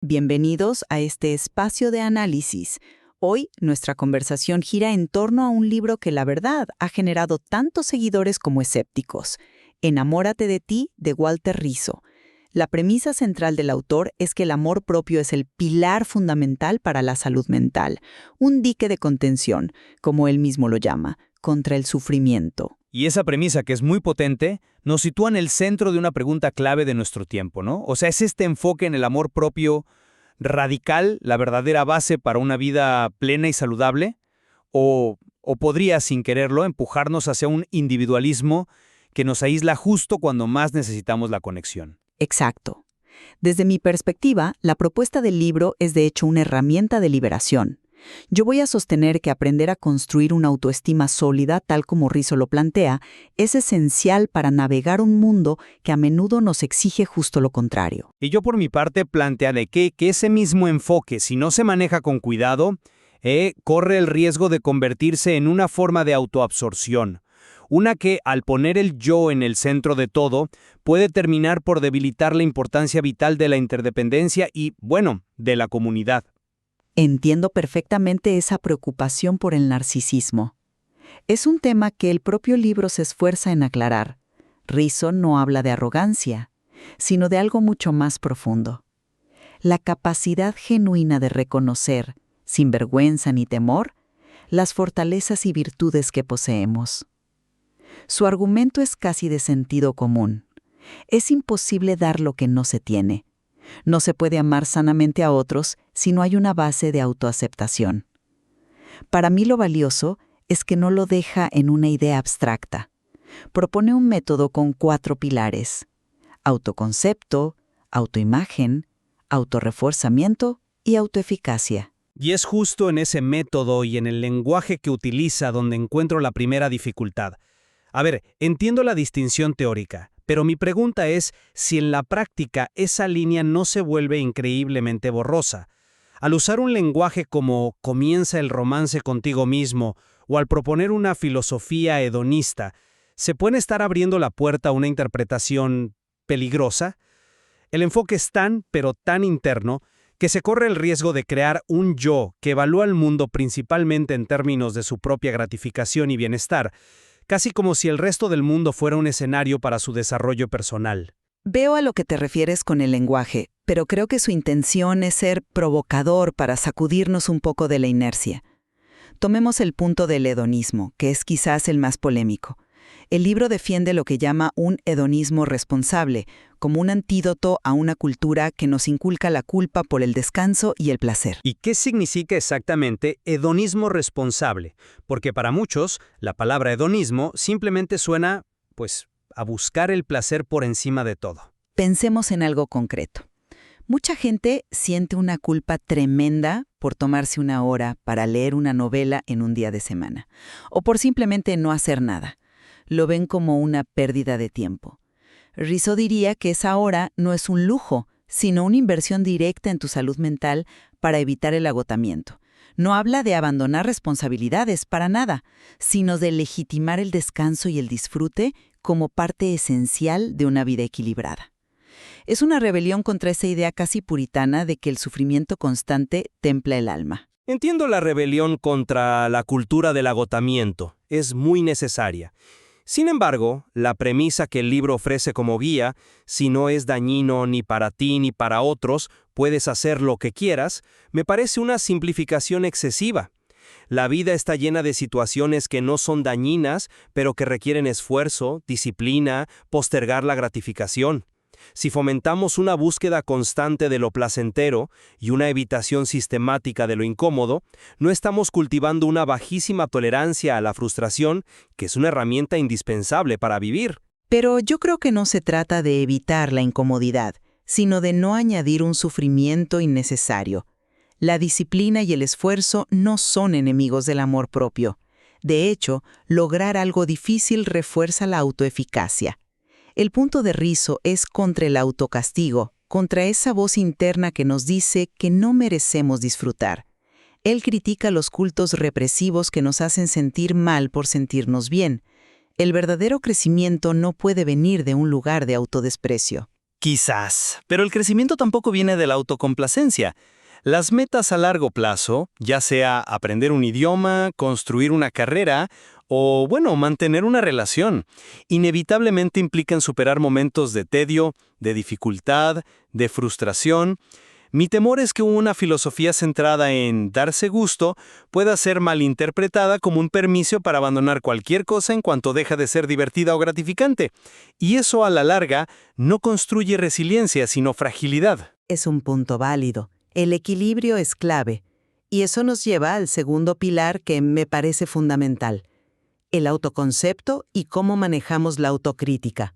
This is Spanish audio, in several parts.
Bienvenidos a este espacio de análisis. Hoy nuestra conversación gira en torno a un libro que la verdad ha generado tantos seguidores como escépticos. Enamórate de ti, de Walter Rizzo. La premisa central del autor es que el amor propio es el pilar fundamental para la salud mental, un dique de contención, como él mismo lo llama, contra el sufrimiento. Y esa premisa, que es muy potente, nos sitúa en el centro de una pregunta clave de nuestro tiempo, ¿no? O sea, ¿es este enfoque en el amor propio radical la verdadera base para una vida plena y saludable? ¿O podría, sin quererlo, empujarnos hacia un individualismo que nos aísla justo cuando más necesitamos la conexión? Exacto. Desde mi perspectiva, la propuesta del libro es de hecho una herramienta de liberación. Yo voy a sostener que aprender a construir una autoestima sólida, tal como Rizzo lo plantea, es esencial para navegar un mundo que a menudo nos exige justo lo contrario. Y yo por mi parte plantearé que ese mismo enfoque, si no se maneja con cuidado, corre el riesgo de convertirse en una forma de autoabsorción. Una que, al poner el yo en el centro de todo, puede terminar por debilitar la importancia vital de la interdependencia y, bueno, de la comunidad. Entiendo perfectamente esa preocupación por el narcisismo. Es un tema que el propio libro se esfuerza en aclarar. Rizzo no habla de arrogancia, sino de algo mucho más profundo. La capacidad genuina de reconocer, sin vergüenza ni temor, las fortalezas y virtudes que poseemos. Su argumento es casi de sentido común. Es imposible dar lo que no se tiene. No se puede amar sanamente a otros si no hay una base de autoaceptación. Para mí lo valioso es que no lo deja en una idea abstracta. Propone un método con 4 pilares: autoconcepto, autoimagen, autorrefuerzamiento y autoeficacia. Y es justo en ese método y en el lenguaje que utiliza donde encuentro la primera dificultad. A ver, entiendo la distinción teórica, pero mi pregunta es si en la práctica esa línea no se vuelve increíblemente borrosa. Al usar un lenguaje como comienza el romance contigo mismo o al proponer una filosofía hedonista, ¿se puede estar abriendo la puerta a una interpretación peligrosa? El enfoque es tan, pero tan interno, que se corre el riesgo de crear un yo que evalúa el mundo principalmente en términos de su propia gratificación y bienestar, casi como si el resto del mundo fuera un escenario para su desarrollo personal. Veo a lo que te refieres con el lenguaje, pero creo que su intención es ser provocador para sacudirnos un poco de la inercia. Tomemos el punto del hedonismo, que es quizás el más polémico. El libro defiende lo que llama un hedonismo responsable, como un antídoto a una cultura que nos inculca la culpa por el descanso y el placer. ¿Y qué significa exactamente hedonismo responsable? Porque para muchos, la palabra hedonismo simplemente suena, a buscar el placer por encima de todo. Pensemos en algo concreto. Mucha gente siente una culpa tremenda por tomarse una hora para leer una novela en un día de semana, o por simplemente no hacer nada. Lo ven como una pérdida de tiempo. Rizzo diría que esa hora no es un lujo, sino una inversión directa en tu salud mental para evitar el agotamiento. No habla de abandonar responsabilidades para nada, sino de legitimar el descanso y el disfrute como parte esencial de una vida equilibrada. Es una rebelión contra esa idea casi puritana de que el sufrimiento constante templa el alma. Entiendo la rebelión contra la cultura del agotamiento. Es muy necesaria. Sin embargo, la premisa que el libro ofrece como guía, si no es dañino ni para ti ni para otros, puedes hacer lo que quieras, me parece una simplificación excesiva. La vida está llena de situaciones que no son dañinas, pero que requieren esfuerzo, disciplina, postergar la gratificación. Si fomentamos una búsqueda constante de lo placentero y una evitación sistemática de lo incómodo, no estamos cultivando una bajísima tolerancia a la frustración, que es una herramienta indispensable para vivir. Pero yo creo que no se trata de evitar la incomodidad, sino de no añadir un sufrimiento innecesario. La disciplina y el esfuerzo no son enemigos del amor propio. De hecho, lograr algo difícil refuerza la autoeficacia. El punto de Rizzo es contra el autocastigo, contra esa voz interna que nos dice que no merecemos disfrutar. Él critica los cultos represivos que nos hacen sentir mal por sentirnos bien. El verdadero crecimiento no puede venir de un lugar de autodesprecio. Quizás, pero el crecimiento tampoco viene de la autocomplacencia. Las metas a largo plazo, ya sea aprender un idioma, construir una carrera o, mantener una relación, inevitablemente implican superar momentos de tedio, de dificultad, de frustración. Mi temor es que una filosofía centrada en darse gusto pueda ser malinterpretada como un permiso para abandonar cualquier cosa en cuanto deja de ser divertida o gratificante. Y eso a la larga no construye resiliencia, sino fragilidad. Es un punto válido. El equilibrio es clave. Y eso nos lleva al segundo pilar que me parece fundamental: el autoconcepto y cómo manejamos la autocrítica.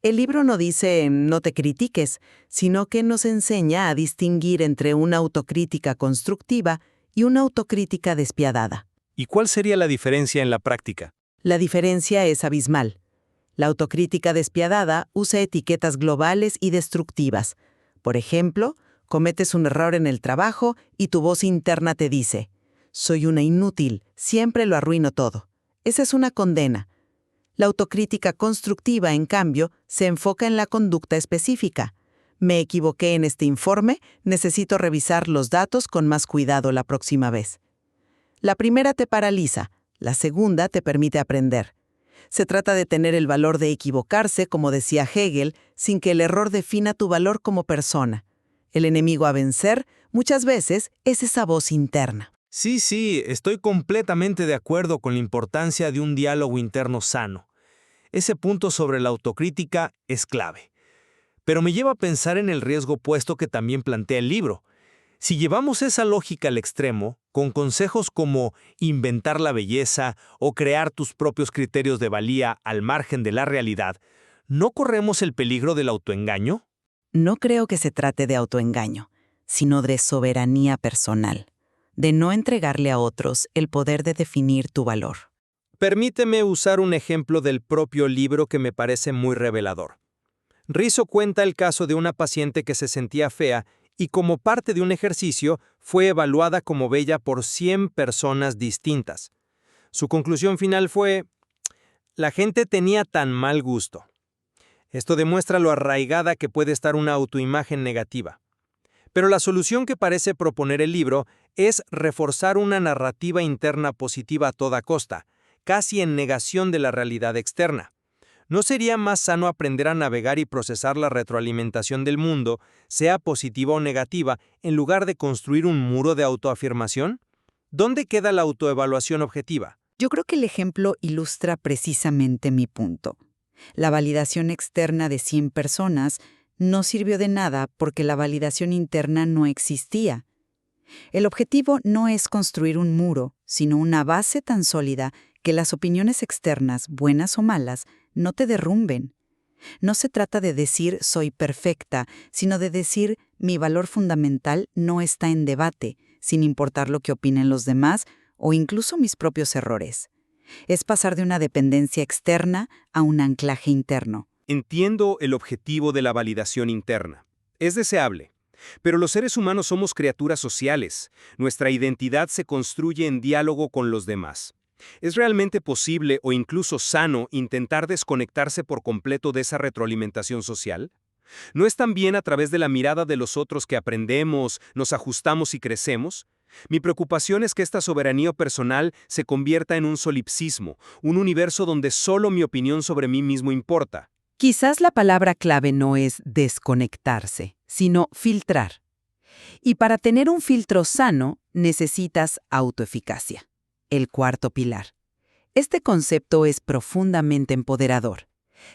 El libro no dice no te critiques, sino que nos enseña a distinguir entre una autocrítica constructiva y una autocrítica despiadada. ¿Y cuál sería la diferencia en la práctica? La diferencia es abismal. La autocrítica despiadada usa etiquetas globales y destructivas. Por ejemplo, cometes un error en el trabajo y tu voz interna te dice: soy una inútil, siempre lo arruino todo. Esa es una condena. La autocrítica constructiva, en cambio, se enfoca en la conducta específica. Me equivoqué en este informe, necesito revisar los datos con más cuidado la próxima vez. La primera te paraliza, la segunda te permite aprender. Se trata de tener el valor de equivocarse, como decía Hegel, sin que el error defina tu valor como persona. El enemigo a vencer, muchas veces, es esa voz interna. Sí, estoy completamente de acuerdo con la importancia de un diálogo interno sano. Ese punto sobre la autocrítica es clave. Pero me lleva a pensar en el riesgo opuesto que también plantea el libro. Si llevamos esa lógica al extremo, con consejos como inventar la belleza o crear tus propios criterios de valía al margen de la realidad, ¿no corremos el peligro del autoengaño? No creo que se trate de autoengaño, sino de soberanía personal, de no entregarle a otros el poder de definir tu valor. Permíteme usar un ejemplo del propio libro que me parece muy revelador. Rizzo cuenta el caso de una paciente que se sentía fea y como parte de un ejercicio fue evaluada como bella por 100 personas distintas. Su conclusión final fue: la gente tenía tan mal gusto. Esto demuestra lo arraigada que puede estar una autoimagen negativa. Pero la solución que parece proponer el libro es reforzar una narrativa interna positiva a toda costa, casi en negación de la realidad externa. ¿No sería más sano aprender a navegar y procesar la retroalimentación del mundo, sea positiva o negativa, en lugar de construir un muro de autoafirmación? ¿Dónde queda la autoevaluación objetiva? Yo creo que el ejemplo ilustra precisamente mi punto. La validación externa de 100 personas no sirvió de nada porque la validación interna no existía. El objetivo no es construir un muro, sino una base tan sólida que las opiniones externas, buenas o malas, no te derrumben. No se trata de decir soy perfecta, sino de decir mi valor fundamental no está en debate, sin importar lo que opinen los demás o incluso mis propios errores. Es pasar de una dependencia externa a un anclaje interno. Entiendo el objetivo de la validación interna. Es deseable. Pero los seres humanos somos criaturas sociales. Nuestra identidad se construye en diálogo con los demás. ¿Es realmente posible o incluso sano intentar desconectarse por completo de esa retroalimentación social? ¿No es también a través de la mirada de los otros que aprendemos, nos ajustamos y crecemos? Mi preocupación es que esta soberanía personal se convierta en un solipsismo, un universo donde solo mi opinión sobre mí mismo importa. Quizás la palabra clave no es desconectarse, sino filtrar. Y para tener un filtro sano, necesitas autoeficacia. El cuarto pilar. Este concepto es profundamente empoderador.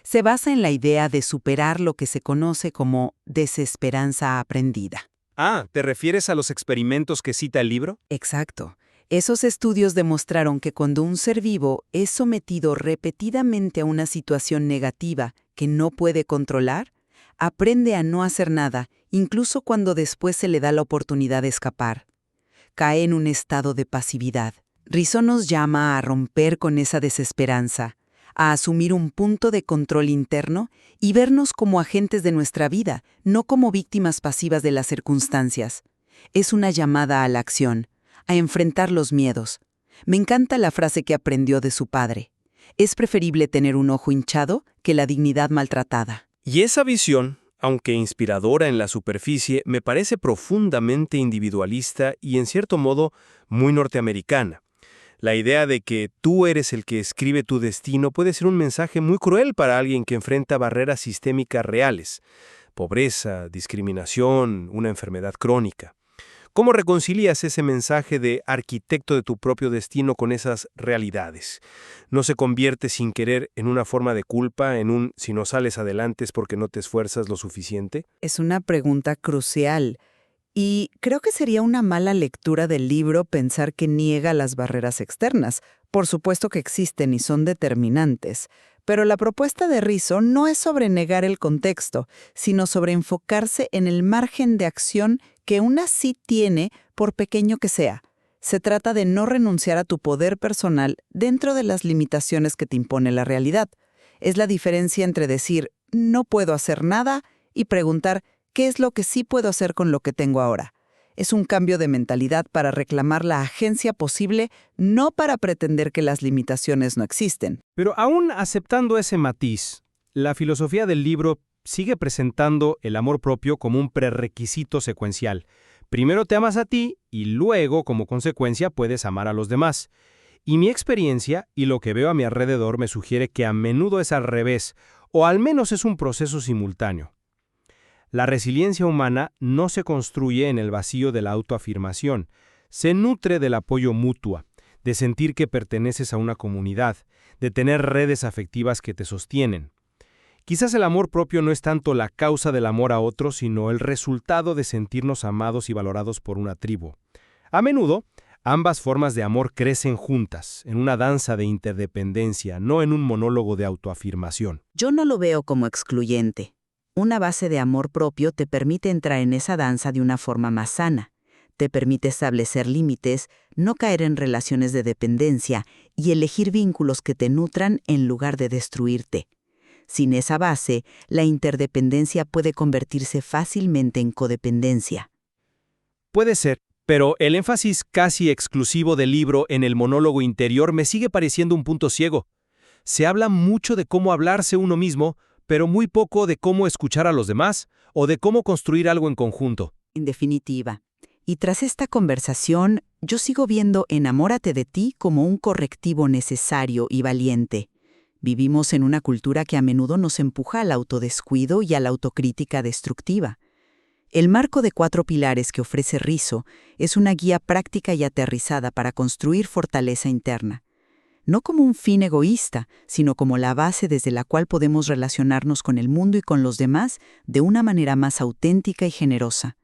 Se basa en la idea de superar lo que se conoce como desesperanza aprendida. Ah, ¿te refieres a los experimentos que cita el libro? Exacto. Esos estudios demostraron que cuando un ser vivo es sometido repetidamente a una situación negativa que no puede controlar, aprende a no hacer nada, incluso cuando después se le da la oportunidad de escapar. Cae en un estado de pasividad. Rizzo nos llama a romper con esa desesperanza, a asumir un punto de control interno y vernos como agentes de nuestra vida, no como víctimas pasivas de las circunstancias. Es una llamada a la acción, a enfrentar los miedos. Me encanta la frase que aprendió de su padre. Es preferible tener un ojo hinchado que la dignidad maltratada. Y esa visión, aunque inspiradora en la superficie, me parece profundamente individualista y en cierto modo muy norteamericana. La idea de que tú eres el que escribe tu destino puede ser un mensaje muy cruel para alguien que enfrenta barreras sistémicas reales: pobreza, discriminación, una enfermedad crónica. ¿Cómo reconcilias ese mensaje de arquitecto de tu propio destino con esas realidades? ¿No se convierte sin querer en una forma de culpa, en un si no sales adelante es porque no te esfuerzas lo suficiente? Es una pregunta crucial. Y creo que sería una mala lectura del libro pensar que niega las barreras externas. Por supuesto que existen y son determinantes. Pero la propuesta de Rizzo no es sobre negar el contexto, sino sobre enfocarse en el margen de acción que una sí tiene, por pequeño que sea. Se trata de no renunciar a tu poder personal dentro de las limitaciones que te impone la realidad. Es la diferencia entre decir, no puedo hacer nada, y preguntar, ¿qué es lo que sí puedo hacer con lo que tengo ahora? Es un cambio de mentalidad para reclamar la agencia posible, no para pretender que las limitaciones no existen. Pero aún aceptando ese matiz, la filosofía del libro sigue presentando el amor propio como un prerequisito secuencial. Primero te amas a ti y luego, como consecuencia, puedes amar a los demás. Y mi experiencia y lo que veo a mi alrededor me sugiere que a menudo es al revés, o al menos es un proceso simultáneo. La resiliencia humana no se construye en el vacío de la autoafirmación, se nutre del apoyo mutuo, de sentir que perteneces a una comunidad, de tener redes afectivas que te sostienen. Quizás el amor propio no es tanto la causa del amor a otros, sino el resultado de sentirnos amados y valorados por una tribu. A menudo, ambas formas de amor crecen juntas, en una danza de interdependencia, no en un monólogo de autoafirmación. Yo no lo veo como excluyente. Una base de amor propio te permite entrar en esa danza de una forma más sana. Te permite establecer límites, no caer en relaciones de dependencia y elegir vínculos que te nutran en lugar de destruirte. Sin esa base, la interdependencia puede convertirse fácilmente en codependencia. Puede ser, pero el énfasis casi exclusivo del libro en el monólogo interior me sigue pareciendo un punto ciego. Se habla mucho de cómo hablarse uno mismo, pero muy poco de cómo escuchar a los demás o de cómo construir algo en conjunto. En definitiva. Y tras esta conversación, yo sigo viendo Enamórate de ti como un correctivo necesario y valiente. Vivimos en una cultura que a menudo nos empuja al autodescuido y a la autocrítica destructiva. El marco de 4 pilares que ofrece Rizzo es una guía práctica y aterrizada para construir fortaleza interna. No como un fin egoísta, sino como la base desde la cual podemos relacionarnos con el mundo y con los demás de una manera más auténtica y generosa.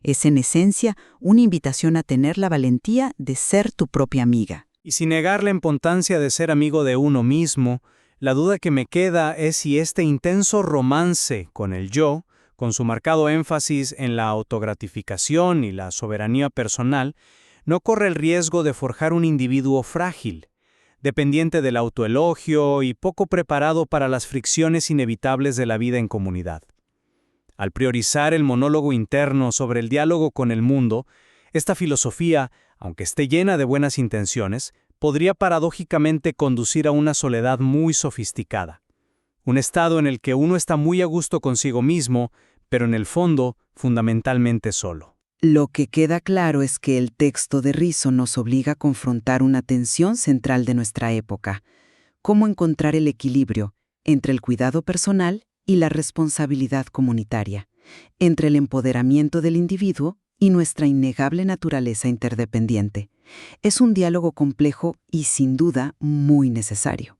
Es en esencia una invitación a tener la valentía de ser tu propia amiga. Y sin negar la importancia de ser amigo de uno mismo, la duda que me queda es si este intenso romance con el yo, con su marcado énfasis en la autogratificación y la soberanía personal, no corre el riesgo de forjar un individuo frágil, dependiente del autoelogio y poco preparado para las fricciones inevitables de la vida en comunidad. Al priorizar el monólogo interno sobre el diálogo con el mundo, esta filosofía, aunque esté llena de buenas intenciones, podría paradójicamente conducir a una soledad muy sofisticada. Un estado en el que uno está muy a gusto consigo mismo, pero en el fondo, fundamentalmente solo. Lo que queda claro es que el texto de Rizzo nos obliga a confrontar una tensión central de nuestra época: cómo encontrar el equilibrio entre el cuidado personal y la responsabilidad comunitaria, entre el empoderamiento del individuo y nuestra innegable naturaleza interdependiente. Es un diálogo complejo y, sin duda, muy necesario.